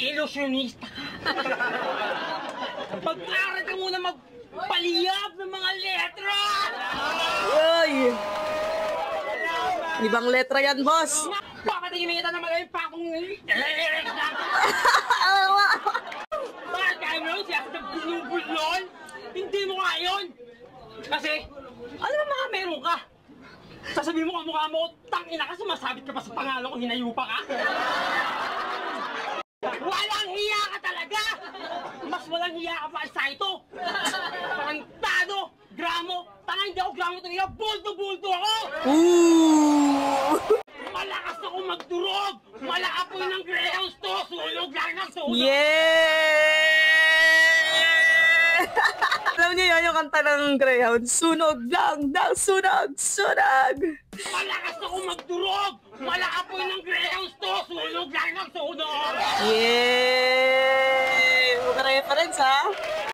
Ilusyonista ka. Pag-aral ka muna magpaliyab ng mga letra! Uy! Ibang letra yan, boss! Papatingin kita na malaking pakong lyrics lang! Bakit kaya mo yun? Siya sa bulol? Hindi mo nga yun! Kasi, ano ba mga meron ka? Sasabihin mo kamukha mo, tangina ka, sumasabit ka pa sa pangalan ko, hinayupa ka? Walang hiya ka talaga! Mas walang hiya ka pa sa ito! Tarantado! Gramo! Tanga, hindi ako gramo talaga! Bulto-bulto ako! Ooh! Malakas ako magdurog! Malakapoy ng greyhounds to! Sunog lang ng sunog! Yeah! Alam niyo yun yung kanta ng Greyhound? Sunog lang ng sunog! Sunog! Malakas ako magdurog! Malakapoy ng greyhounds to! Sunog lang ng sunog! Yeah! Mga reference, ha?